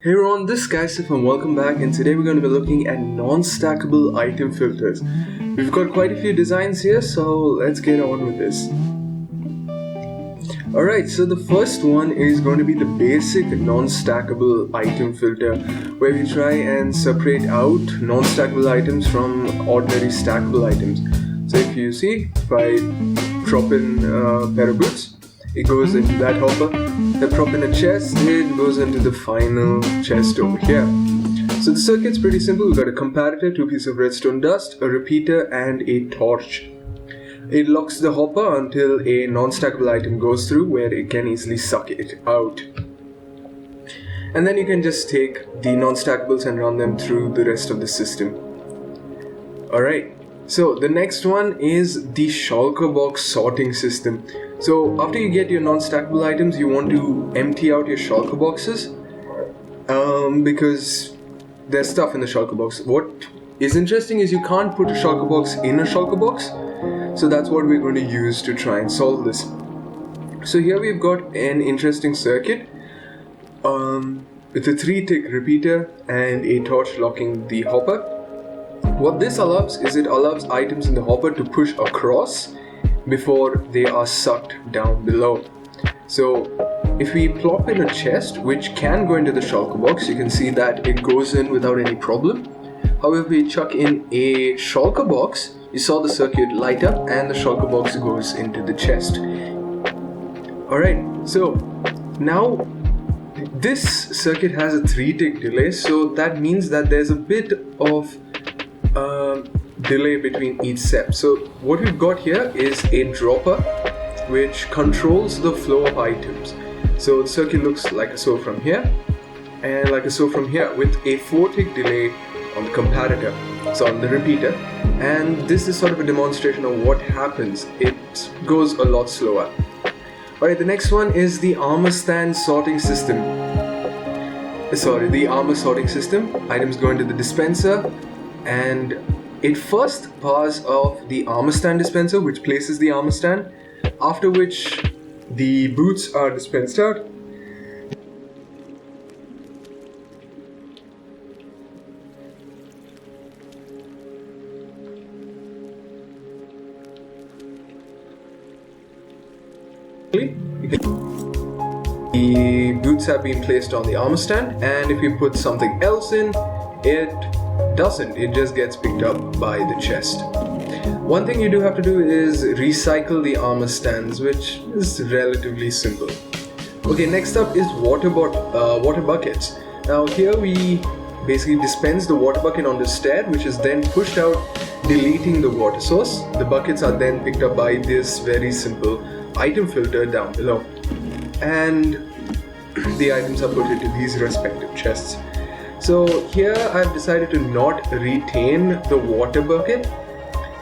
Hey everyone, this is Kaisif and welcome back, and today we're going to be looking at non-stackable item filters. We've got quite a few designs here, so let's get on with this. Alright, so the first one is going to be the basic non-stackable item filter, where we try and separate out non-stackable items from ordinary stackable items. So if you see, if I drop in a pair of boots, it goes into that hopper. If I prop in a chest, it goes into the final chest over here. So the circuit's pretty simple. We've got a comparator, 2 pieces of redstone dust, a repeater, and a torch. It locks the hopper until a non-stackable item goes through, where it can easily suck it out. And then you can just take the non-stackables and run them through the rest of the system. Alright, so the next one is the Shulker box sorting system. So after you get your non-stackable items, you want to empty out your Shulker boxes because there's stuff in the Shulker box. What is interesting is you can't put a Shulker box in a Shulker box, so that's what we're going to use to try and solve this. So here we've got an interesting circuit with a 3-tick repeater and a torch locking the hopper. What this allows is it allows items in the hopper to push across before they are sucked down below. So if we plop in a chest which can go into the Shulker box, you can see that it goes in without any problem. However, if we chuck in a Shulker box, you saw the circuit light up and the Shulker box goes into the chest. Alright, so now this circuit has a 3-tick delay, so that means that there's a bit of delay between each step. So what we've got here is a dropper which controls the flow of items. So the circuit looks like so from here and like so from here, with a 4-tick delay on the comparator, so on the repeater. And this is sort of a demonstration of what happens. It goes a lot slower. Alright, the next one is the Armour stand sorting system. The Armour sorting system. Items go into the dispenser, and it first powers off the Armour stand dispenser, which places the Armour stand, after which the boots are dispensed out. The boots have been placed on the Armour stand, and if you put something else in, it doesn't. It just gets picked up by the chest. One thing you do have to do is recycle the Armour stands, which is relatively simple. Okay, next up is water buckets. Now here we basically dispense the water bucket on the stair, which is then pushed out, deleting the water source. The buckets are then picked up by this very simple item filter down below, and the items are put into these respective chests. So here I've decided to not retain the water bucket,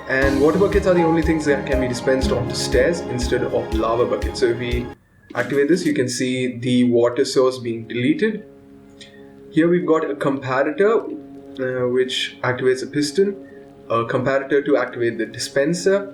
and water buckets are the only things that can be dispensed onto stairs instead of lava buckets. So if we activate this, you can see the water source being deleted. Here we've got a comparator which activates a piston, a comparator to activate the dispenser,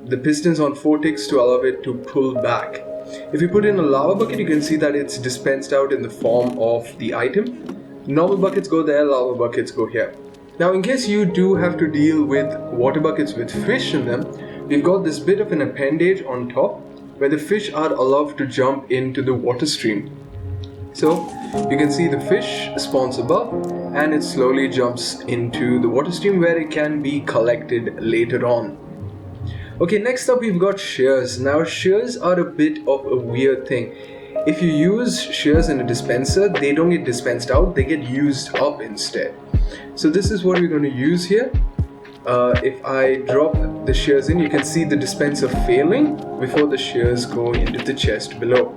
the pistons on 4 ticks to allow it to pull back. If you put in a lava bucket, you can see that it's dispensed out in the form of the item. Normal buckets go there, lava buckets go here. Now in case you do have to deal with water buckets with fish in them, we've got this bit of an appendage on top where the fish are allowed to jump into the water stream. So you can see the fish spawns above and it slowly jumps into the water stream, where it can be collected later on. Okay, next up we've got shears. Now shears are a bit of a weird thing. If you use shears in a dispenser, they don't get dispensed out, they get used up instead. So this is what we're going to use here. If I drop the shears in, you can see the dispenser failing before the shears go into the chest below.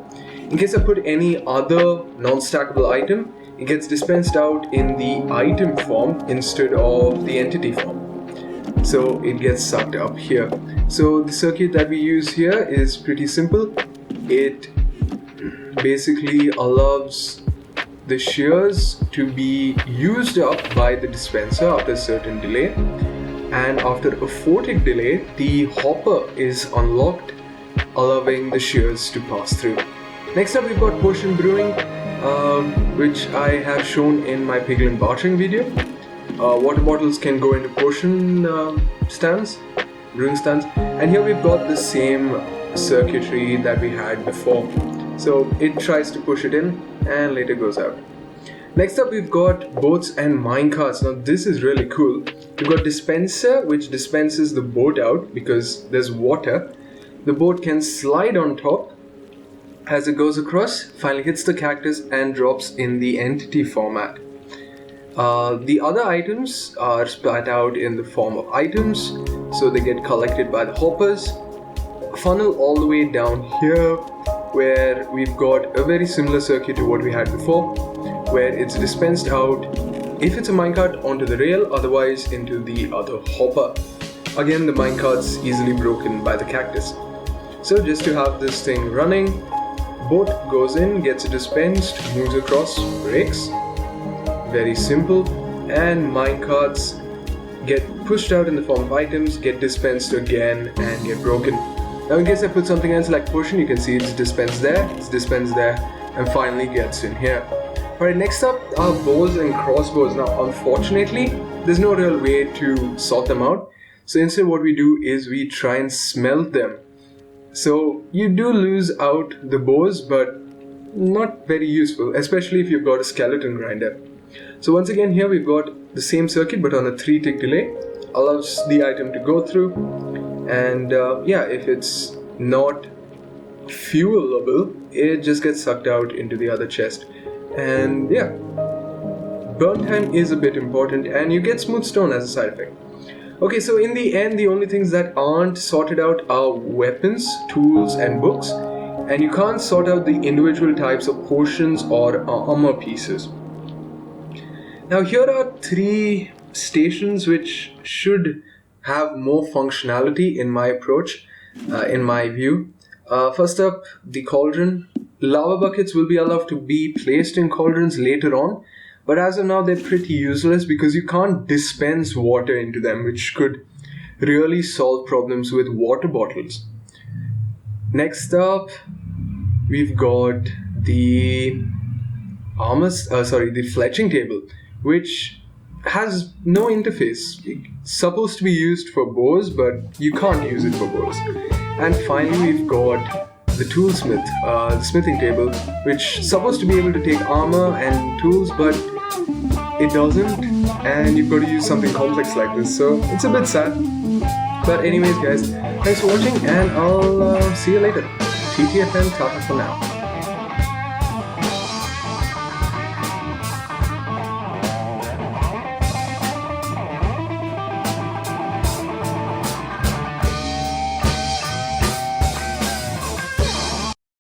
In case I put any other non-stackable item, it gets dispensed out in the item form instead of the entity form. So it gets sucked up here. So the circuit that we use here is pretty simple. It basically allows the shears to be used up by the dispenser after a certain delay, and after a 4-tick delay, the hopper is unlocked, allowing the shears to pass through. Next up we've got potion brewing. which I have shown in my piglin bartering video. Water bottles can go into potion stands, brewing stands, and here we've got the same circuitry that we had before. So it tries to push it in and later goes out. Next up we've got boats and minecarts. Now this is really cool. We've got dispenser, which dispenses the boat out because there's water. The boat can slide on top as it goes across, finally hits the cactus and drops in the entity format. The other items are spat out in the form of items, so they get collected by the hoppers. Funnel all the way down here, where we've got a very similar circuit to what we had before, where it's dispensed out if it's a minecart onto the rail, otherwise into the other hopper. Again, the minecart's easily broken by the cactus. So just to have this thing running, boat goes in, gets dispensed, moves across, breaks. Very simple. And minecarts get pushed out in the form of items, get dispensed again and get broken. Now in case I put something else like potion, you can see it's dispensed there, and finally gets in here. Alright, next up are bows and crossbows. Now unfortunately, there's no real way to sort them out. So instead what we do is we try and smelt them. So you do lose out the bows, but not very useful, especially if you've got a skeleton grinder. So once again here we've got the same circuit but on a 3-tick delay. Allows the item to go through, and yeah, if it's not fuelable, it just gets sucked out into the other chest. And yeah, burn time is a bit important, and you get smooth stone as a side effect. Okay, so in the end, the only things that aren't sorted out are weapons, tools, and books, and you can't sort out the individual types of potions or armor pieces. Now here are 3 stations which should have more functionality in my approach, in my view. First up, the cauldron. Lava buckets will be allowed to be placed in cauldrons later on, but as of now they're pretty useless because you can't dispense water into them, which could really solve problems with water bottles. Next up, we've got the the fletching table, which has no interface. It's supposed to be used for bows, but you can't use it for bows. And finally we've got the toolsmith, the smithing table, which is supposed to be able to take armor and tools, but it doesn't, and you've got to use something complex like this, so it's a bit sad. But anyways guys, thanks for watching, and I'll see you later. TTFN, Tata for now.